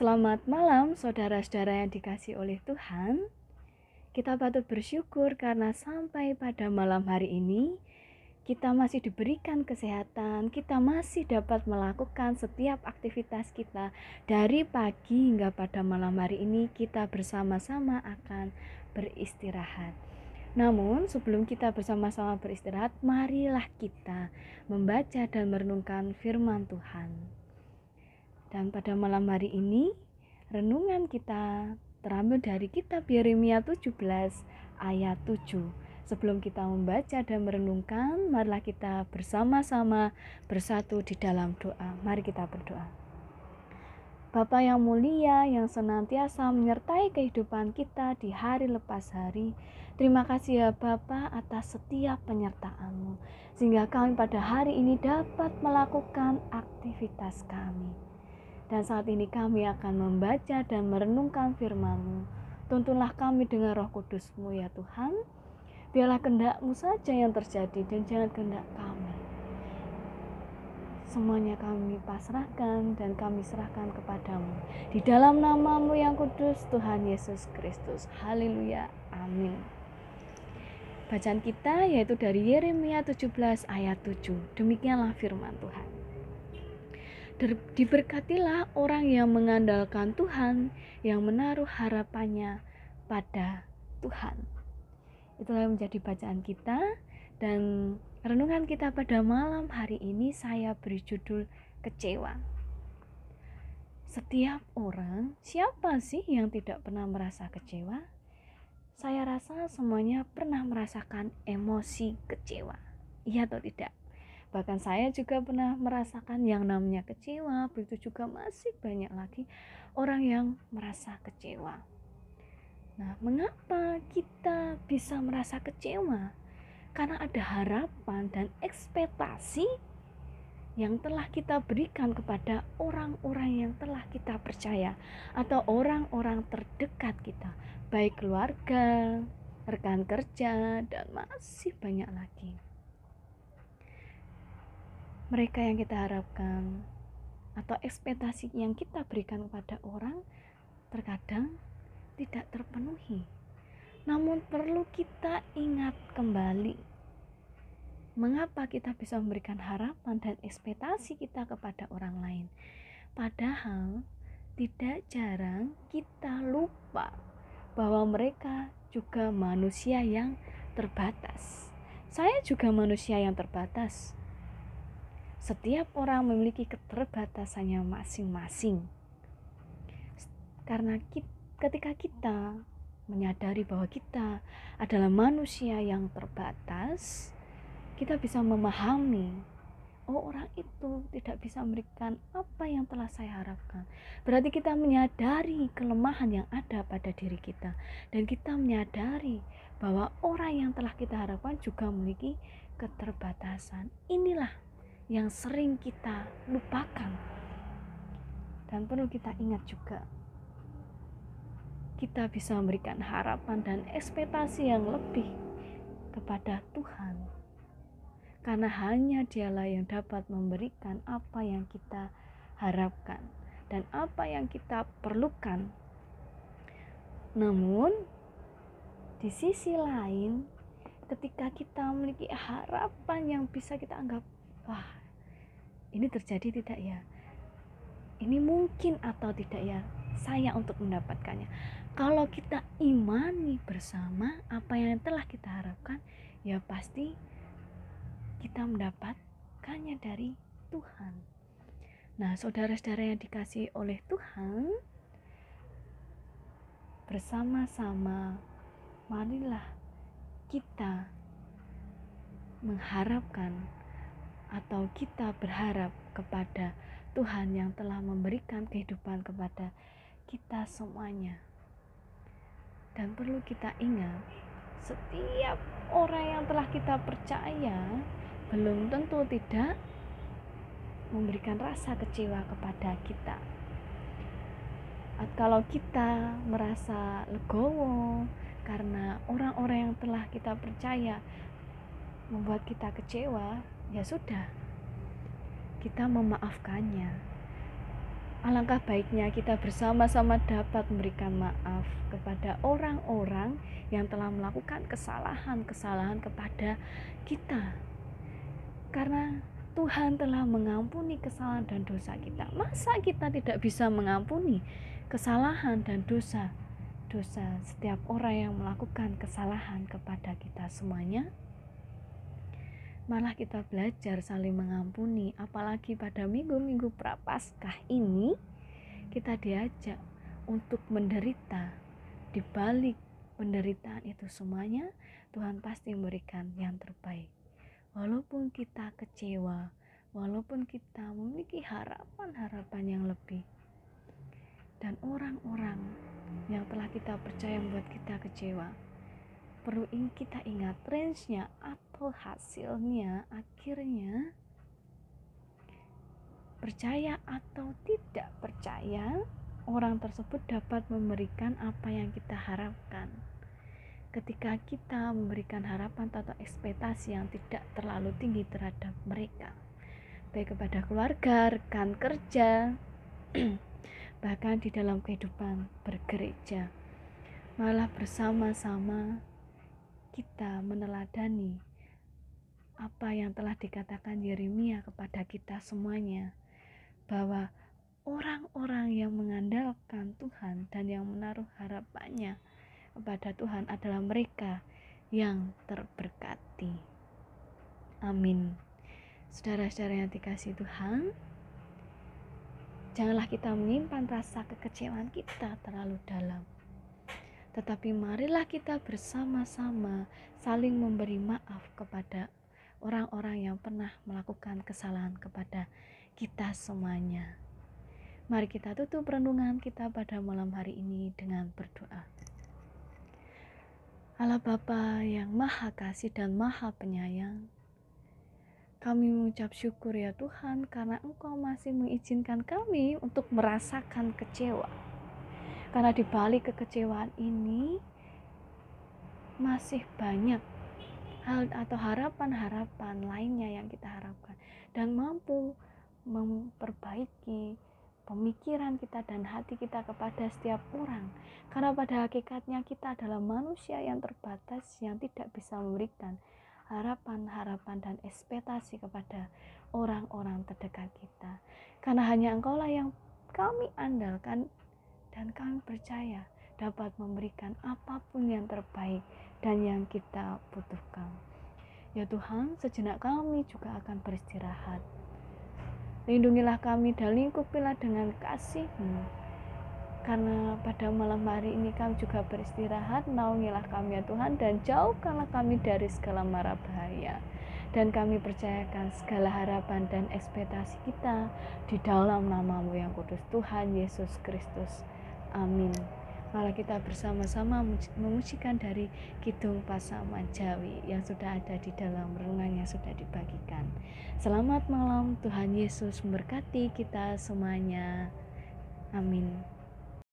Selamat malam saudara-saudara yang dikasihi oleh Tuhan. Kita patut bersyukur karena sampai pada malam hari ini kita masih diberikan kesehatan, kita masih dapat melakukan setiap aktivitas kita. Dari pagi hingga pada malam hari ini kita bersama-sama akan beristirahat. Namun sebelum kita bersama-sama beristirahat, marilah kita membaca dan merenungkan firman Tuhan. Dan pada malam hari ini, renungan kita terambil dari kitab Yeremia 17 ayat 7. Sebelum kita membaca dan merenungkan, marilah kita bersama-sama bersatu di dalam doa. Mari kita berdoa. Bapa yang mulia, yang senantiasa menyertai kehidupan kita di hari lepas hari, terima kasih ya Bapa atas setiap penyertaan-Mu, sehingga kami pada hari ini dapat melakukan aktivitas kami. Dan saat ini kami akan membaca dan merenungkan firman-Mu. Tuntunlah kami dengan Roh Kudus-Mu ya Tuhan. Biarlah kehendak-Mu saja yang terjadi dan jangan kehendak kami. Semuanya kami pasrahkan dan kami serahkan kepadamu. Di dalam nama-Mu yang kudus, Tuhan Yesus Kristus. Haleluya. Amin. Bacaan kita yaitu dari Yeremia 17 ayat 7. Demikianlah firman Tuhan. Diberkatilah orang yang mengandalkan Tuhan, yang menaruh harapannya pada Tuhan. Itulah yang menjadi bacaan kita, dan renungan kita pada malam hari ini saya beri judul kecewa. Setiap orang, siapa sih yang tidak pernah merasa kecewa? Saya rasa semuanya pernah merasakan emosi kecewa. Iya atau tidak? Bahkan saya juga pernah merasakan yang namanya kecewa. Begitu juga masih banyak lagi orang yang merasa kecewa. Nah, mengapa kita bisa merasa kecewa? Karena ada harapan dan ekspektasi yang telah kita berikan kepada orang-orang yang telah kita percaya, atau orang-orang terdekat kita, baik keluarga, rekan kerja, dan masih banyak lagi. Mereka yang kita harapkan atau ekspektasi yang kita berikan kepada orang terkadang tidak terpenuhi. Namun perlu kita ingat kembali mengapa kita bisa memberikan harapan dan ekspektasi kita kepada orang lain. Padahal tidak jarang kita lupa bahwa mereka juga manusia yang terbatas. Saya juga manusia yang terbatas. Setiap orang memiliki keterbatasannya masing-masing. Karena ketika kita menyadari bahwa kita adalah manusia yang terbatas, kita bisa memahami, orang itu tidak bisa memberikan apa yang telah saya harapkan. Berarti kita menyadari kelemahan yang ada pada diri kita, dan kita menyadari bahwa orang yang telah kita harapkan juga memiliki keterbatasan. Inilah yang sering kita lupakan, dan perlu kita ingat juga, kita bisa memberikan harapan dan ekspektasi yang lebih kepada Tuhan, karena hanya Dialah yang dapat memberikan apa yang kita harapkan dan apa yang kita perlukan. Namun di sisi lain, ketika kita memiliki harapan yang bisa kita anggap, wah, ini terjadi tidak ya? Ini mungkin atau tidak ya saya untuk mendapatkannya? Kalau kita imani bersama apa yang telah kita harapkan, ya pasti kita mendapatkannya dari Tuhan. Nah, saudara-saudara yang dikasihi oleh Tuhan, bersama-sama marilah kita mengharapkan atau kita berharap kepada Tuhan yang telah memberikan kehidupan kepada kita semuanya. Dan perlu kita ingat, setiap orang yang telah kita percaya belum tentu tidak memberikan rasa kecewa kepada kita. Kalau kita merasa legowo karena orang-orang yang telah kita percaya membuat kita kecewa, ya sudah, kita memaafkannya. Alangkah baiknya kita bersama-sama dapat memberikan maaf kepada orang-orang yang telah melakukan kesalahan-kesalahan kepada kita. Karena Tuhan telah mengampuni kesalahan dan dosa kita. Masa kita tidak bisa mengampuni kesalahan dan dosa setiap orang yang melakukan kesalahan kepada kita semuanya? Malah kita belajar saling mengampuni, apalagi pada minggu-minggu Prapaskah ini kita diajak untuk menderita. Di balik penderitaan itu semuanya, Tuhan pasti memberikan yang terbaik. Walaupun kita kecewa, walaupun kita memiliki harapan-harapan yang lebih, dan orang-orang yang telah kita percaya membuat kita kecewa, perlu kita ingat range-nya atau hasilnya akhirnya, percaya atau tidak percaya, orang tersebut dapat memberikan apa yang kita harapkan. Ketika kita memberikan harapan atau ekspektasi yang tidak terlalu tinggi terhadap mereka, baik kepada keluarga, rekan kerja, bahkan di dalam kehidupan bergereja, malah bersama-sama kita meneladani apa yang telah dikatakan Yeremia kepada kita semuanya, bahwa orang-orang yang mengandalkan Tuhan dan yang menaruh harapannya kepada Tuhan adalah mereka yang terberkati. Amin. Saudara-saudara yang dikasihi Tuhan, janganlah kita menyimpan rasa kekecewaan kita terlalu dalam, tetapi marilah kita bersama-sama saling memberi maaf kepada orang-orang yang pernah melakukan kesalahan kepada kita semuanya. Mari kita tutup renungan kita pada malam hari ini dengan berdoa. Allah Bapa yang Maha Kasih dan Maha Penyayang, kami mengucap syukur ya Tuhan, karena Engkau masih mengizinkan kami untuk merasakan kecewa. Karena di balik kekecewaan ini masih banyak hal atau harapan-harapan lainnya yang kita harapkan, dan mampu memperbaiki pemikiran kita dan hati kita kepada setiap orang. Karena pada hakikatnya kita adalah manusia yang terbatas, yang tidak bisa memberikan harapan-harapan dan ekspektasi kepada orang-orang terdekat kita. Karena hanya Engkaulah yang kami andalkan dan kami percaya dapat memberikan apapun yang terbaik dan yang kita butuhkan. Ya Tuhan, sejenak kami juga akan beristirahat. Lindungilah kami dan lingkupilah dengan kasih-Mu. Karena pada malam hari ini kami juga beristirahat, naungilah kami ya Tuhan, dan jauhkanlah kami dari segala mara bahaya. Dan kami percayakan segala harapan dan ekspektasi kita di dalam nama-Mu yang kudus, Tuhan Yesus Kristus. Amin. Malah kita bersama-sama memujikan dari Kidung Pasaman Jawi yang sudah ada di dalam renungan yang sudah dibagikan. Selamat malam, Tuhan Yesus memberkati kita semuanya. Amin.